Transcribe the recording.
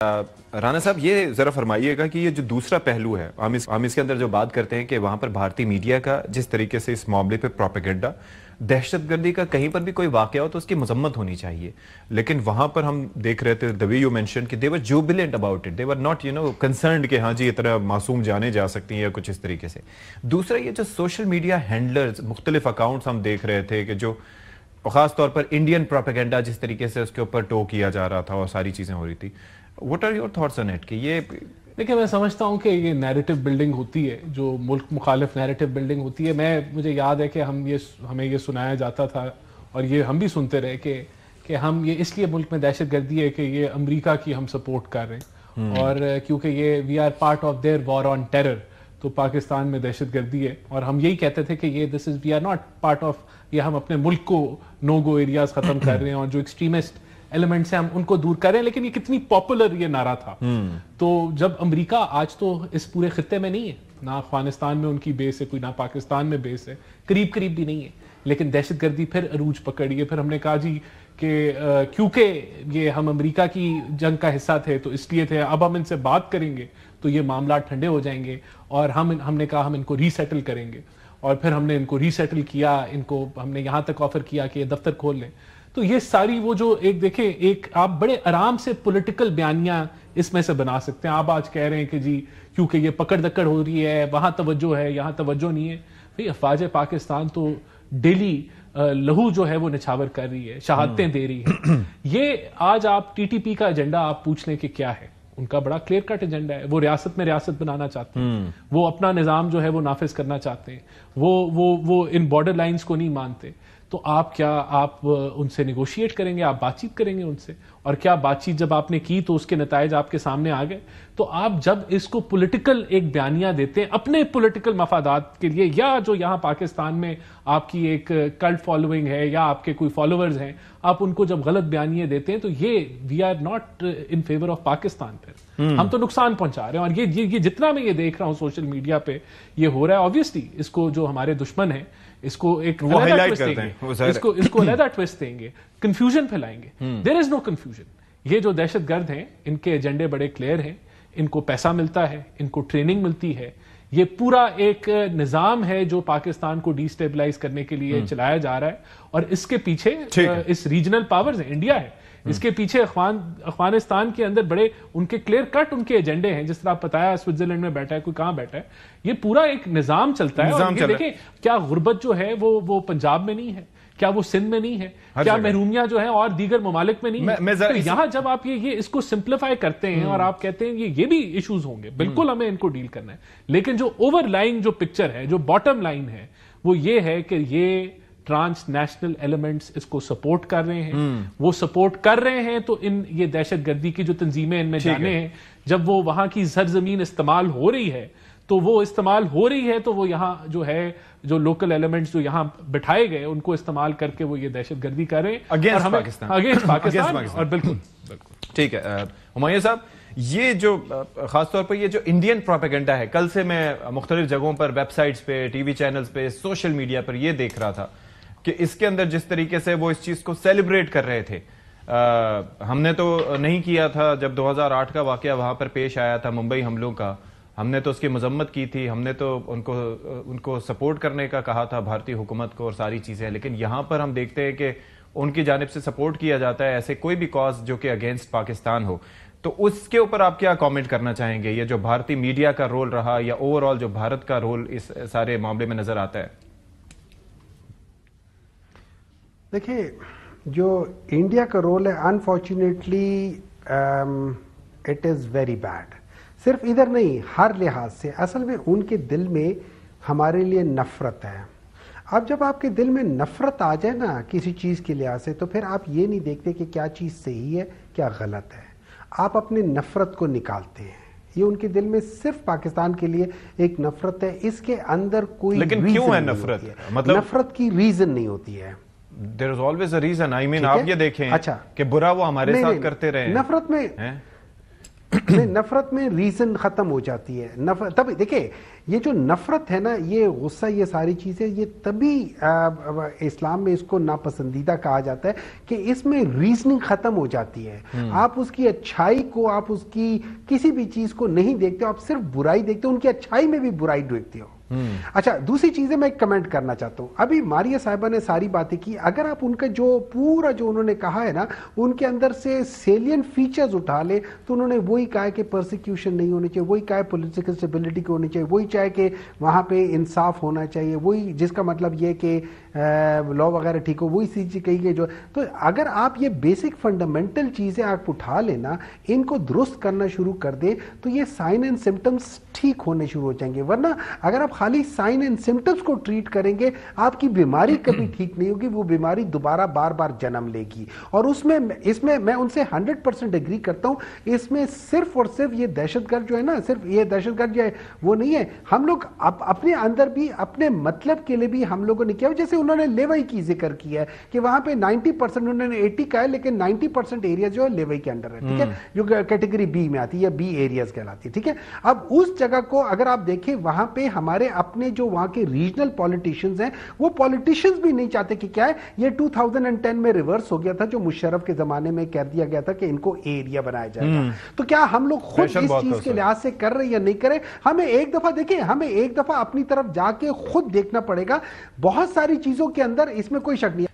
رانا صاحب یہ ذرا فرمائیے گا کہ یہ جو دوسرا پہلو ہے ہم اس کے اندر جو بات کرتے ہیں کہ وہاں پر بھارتی میڈیا کا جس طریقے سے اس معاملے پہ پروپیگنڈا دہشت گردی کا کہیں پر بھی کوئی واقعہ ہو تو اس کی مذمت ہونی چاہیے، لیکن وہاں پر ہم دیکھ رہے تھے the way you mentioned کہ they were jubilant about it, they were not concerned کہ ہاں جی اتنا معصوم جانے جا سکتی ہیں یا کچھ اس طریقے سے۔ دوسرا یہ جو سوشل میڈیا ہینڈلرز مختلف اکاؤنٹس ہم دیکھ رہے تھے کہ جو خاص طور پر انڈین پروپیگنڈا جس طریقے سے اس کے اوپر ٹو کیا جا رہا تھا اور ساری چیزیں ہو رہی تھی، what are your thoughts on it کہ یہ دیکھیں میں سمجھتا ہوں کہ یہ نیریٹو بلڈنگ ہوتی ہے، جو ملک مخالف نیریٹو بلڈنگ ہوتی ہے۔ مجھے یاد ہے کہ ہمیں یہ سنایا جاتا تھا اور یہ ہم بھی سنتے رہے کہ ہم یہ اس لیے ملک میں دہشت گردی ہے کہ یہ امریکہ کی ہم سپورٹ کر رہے ہیں، اور کیونکہ یہ we are part of their war on terror, تو پاکستان میں دہشت گردی ہے، اور ہم یہی کہتے تھے کہ یہ this is we are not part of, یہ ہم اپنے ملک کو نو گو ایریاز ختم کر رہے ہیں اور جو ایکسٹریمسٹ ایلیمنٹس ہیں ہم ان کو دور کر رہے ہیں۔ لیکن یہ کتنی پاپولر یہ نعرہ تھا، تو جب امریکہ آج تو اس پورے خطے میں نہیں ہے، نہ افغانستان میں ان کی بیس ہے کوئی، نہ پاکستان میں بیس ہے، قریب بھی نہیں ہے، لیکن دہشت گردی پھر عروج پکڑی ہے۔ پھر ہم نے کہا جی کہ کیونکہ یہ ہم امریکہ کی جنگ کا حصہ تھے تو اس لیے تھے، اب ہم ان سے بات کریں گے تو یہ معاملات ٹھنڈے ہو جائیں گے، اور ہم نے کہا ہم ان کو ری سیٹل کریں گے، اور پھر ہم نے ان کو ری سیٹل کیا، ان کو ہم نے یہاں تک آفر کیا کہ یہ دفتر کھول لیں۔ تو یہ ساری وہ جو ایک آپ بڑے آرام سے پولیٹیکل بیانیاں اس میں سے بنا سکتے ہیں۔ آپ آج کہہ رہے ہیں کہ جی کیونکہ یہ پکڑ دکڑ ہو رہی ہے، وہاں توجہ ہے، یہاں توجہ نہیں ہے۔ بھئی افواج پاکستان تو ڈیلی لہو جو ہے وہ نچھاور کر رہی ہے، شہادتیں دے رہی ہے۔ یہ آج آپ ٹی ٹی پی کا ایجنڈا آپ پوچھ لیں کہ کیا ہے، ان کا بڑا کلیئر کٹ ایجنڈا ہے۔ وہ ریاست میں ریاست بنانا چاہتے ہیں، وہ اپنا نظام جو ہے وہ نافذ کرنا چاہتے ہیں، وہ ان بارڈر لائنز کو نہیں مانتے۔ تو آپ ان سے نیگوشیٹ کریں گے، آپ بات چیت کریں گے ان سے، اور کیا بات چیت جب آپ نے کی تو اس کے نتائج آپ کے سامنے آ گئے۔ تو آپ جب اس کو پولیٹیکل ایک بیانیہ دیتے ہیں اپنے پولیٹیکل مفادات کے لیے، یا جو یہاں پاکستان میں آپ کی ایک کلٹ فالوئنگ ہے یا آپ کے کوئی فالوورز ہیں، آپ ان کو جب غلط بیانیے دیتے ہیں تو یہ we are not in favour of Pakistan, پھر ہم تو نقصان پہنچا رہے ہیں۔ اور یہ جتنا میں یہ دیکھ رہا ہوں سوشل میڈیا پہ یہ ہو رہا ہے، آبویسلی اس کو جو ہمارے دشمن ہیں اس کو ایک علیحدہ ٹویسٹ دیں گے، کنفیوژن پھیلائیں گے۔ دیر از نو کنفیوژن۔ یہ جو دہشت گرد ہیں ان کے ایجنڈے بڑے کلیئر ہیں، ان کو پیسہ ملتا ہے، ان کو ٹریننگ ملتی ہے، یہ پورا ایک نظام ہے جو پاکستان کو ڈی اسٹیبلائز کرنے کے لیے چلایا جا رہا ہے، اور اس کے پیچھے اس ریجنل پاورز ہیں، انڈیا ہے، اس کے پیچھے افغانستان کے اندر بڑے ان کے کلیئر کٹ ان کے ایجنڈے ہیں۔ جس طرح آپ بتایا سوئٹزرلینڈ میں بیٹھا ہے، کوئی کہاں بیٹھا ہے، یہ پورا ایک نظام چلتا ہے۔ اور یہ دیکھیں کیا غربت جو ہے وہ پنجاب میں نہیں ہے، کیا وہ سندھ میں نہیں ہے، کیا محرومیاں جو ہیں اور دیگر ممالک میں نہیں ہے۔ تو یہاں جب آپ یہ اس کو سمپلیفائی کرتے ہیں اور آپ کہتے ہیں یہ بھی ایشوز ہوں گے، بالکل ہمیں ان کو ڈیل کرنا ہے، لیکن جو اوور لائن جو پکچر ہے، جو باٹم لائن ہے، وہ یہ ہے کہ یہ ٹرانس نیشنل ایلیمنٹس اس کو سپورٹ کر رہے ہیں۔ وہ سپورٹ کر رہے ہیں تو یہ دہشت گردی کی جو تنظیمیں ان میں جانے ہیں، جب وہ وہاں کی سرزمین استعمال ہو رہی ہے تو وہ یہاں جو ہے جو لوکل ایلیمنٹس جو یہاں بٹھائے گئے ان کو استعمال کر کے وہ یہ دہشت گردی کر رہے ہیں اگینسٹ پاکستان۔ اور بالکل ٹھیک ہے ہمایوں صاحب، یہ جو خاص طور پر یہ جو انڈین پروپیگنڈا ہے، کل سے میں مختلف جگہوں پر ویب سائٹس پہ، ٹی وی چینلز پہ، سوشل میڈیا پر یہ دیکھ رہا تھا کہ اس کے اندر جس طریقے سے وہ اس چیز کو سیلیبریٹ کر رہے تھے۔ ہم نے تو نہیں کیا تھا جب 2008 کا واقعہ وہاں پر پیش آیا تھا ممبئی حملوں کا، ہم نے تو اس کی مذمت کی تھی، ہم نے تو ان کو سپورٹ کرنے کا کہا تھا بھارتی حکومت کو اور ساری چیزیں، لیکن یہاں پر ہم دیکھتے ہیں کہ ان کی جانب سے سپورٹ کیا جاتا ہے ایسے کوئی بھی کاز جو کہ اگینسٹ پاکستان ہو۔ تو اس کے اوپر آپ کیا کامنٹ کرنا چاہیں گے؟ یہ جو بھارتی میڈیا کا رول رہا یا اوور آل جو بھارت کا رول اس سارے معاملے میں نظر آتا ہے؟ دیکھیں جو انڈیا کا رول ہے unfortunately it is very bad, صرف ادھر نہیں ہر لحاظ سے۔ اصل میں ان کے دل میں ہمارے لیے نفرت ہے۔ اب جب آپ کے دل میں نفرت آ جائے نا کسی چیز کے لحاظ سے، تو پھر آپ یہ نہیں دیکھتے کہ کیا چیز صحیح ہے کیا غلط ہے، آپ اپنے نفرت کو نکالتے ہیں۔ یہ ان کے دل میں صرف پاکستان کے لیے ایک نفرت ہے، اس کے اندر کوئی لیکن کیوں ہے نفرت؟ مطلب نفرت کی ریزن نہیں ہوتی ہے۔ There is always a reason. I mean آپ یہ دیکھیں کہ برا وہ ہمارے ساتھ کرتے رہے ہیں۔ نفرت میں میں نفرت میں ریزن ختم ہو جاتی ہے. تب دیکھیں یہ جو نفرت ہے نا، یہ غصہ، یہ ساری چیزیں، یہ تبھی اسلام میں اس کو ناپسندیدہ کہا جاتا ہے کہ اس میں ریزننگ ختم ہو جاتی ہے. آپ اس کی اچھائی کو، آپ اس کی کسی بھی چیز کو نہیں دیکھتے، آپ صرف برائی دیکھتے ہو، ان کی اچھائی میں بھی برائی دیکھتے ہو. اچھا دوسری چیزیں میں کمنٹ کرنا چاہتا ہوں. ابھی ماریہ صاحبہ نے ساری باتیں کی، اگر آپ ان کا جو پورا جو انہوں نے کہا ہے نا، ان کے اندر سے سیلین فیچرز اٹھا لے تو انہوں نے وہی کہا کہ پرسیکیوشن نہیں ہونی چاہیے، وہی کہا پولیٹیکل اسٹیبلٹی کو ہونی چاہیے، وہی چاہے کہ وہاں پہ انصاف ہونا چاہیے، وہی جس کا مطلب یہ کہ لا وغیرہ ٹھیک ہو، وہی چیز کہی گئی جو. تو اگر آپ یہ بیسک فنڈامنٹل چیزیں آپ اٹھا لینا، ان کو درست کرنا شروع کر دیں تو یہ سائن اینڈ سمٹمز ٹھیک ہونے شروع ہو جائیں گے. ورنہ اگر آپ خالی سائن اینڈ سمٹمز کو ٹریٹ کریں گے، آپ کی بیماری کبھی ٹھیک نہیں ہوگی، وہ بیماری دوبارہ بار بار جنم لے گی. اور اس میں میں ان سے 100% ایگری کرتا ہوں. اس میں صرف اور صرف یہ دہشت گرد جو ہے نا، صرف یہ دہشت گرد جو ہے وہ نہیں ہے. ہم لوگ اپنے اندر بھی اپنے مطلب کے لیے بھی ہم لوگوں نے کیا، جیسے انہوں نے لیوئی کی ذکر کیا ہے کہ وہاں پہ 90%، انہوں نے 80 کا ہے لیکن 90% ایریا جو ہے لیوئی کے انڈر ہے، ٹھیک ہے، جو کیٹیگری بی میں آتی ہے یا بی ایریاز کہلاتی ہے، ٹھیک ہے. اب اس جگہ کو اگر آپ دیکھیں، وہاں پہ ہمارے اپنے جو وہاں کے ریجنل پولیٹیشنز ہیں، وہ پولیٹیشنز بھی نہیں چاہتے کہ کیا ہے، یہ 2010 میں ریورس ہو گیا تھا جو مشرف کے زمانے میں کہہ دیا گیا تھا کہ ان کو ایریا بنایا جائے گا. تو کیا ہم لوگ خود اس چیز کے لحاظ سے کر رہے یا نہیں کرے؟ ہمیں ایک دفعہ دیکھیں، ہمیں ایک دفعہ اپنی طرف جا کے خود دیکھنا پڑے گا. بہت ساری چیزوں کے اندر اس میں کوئی شک نہیں ہے.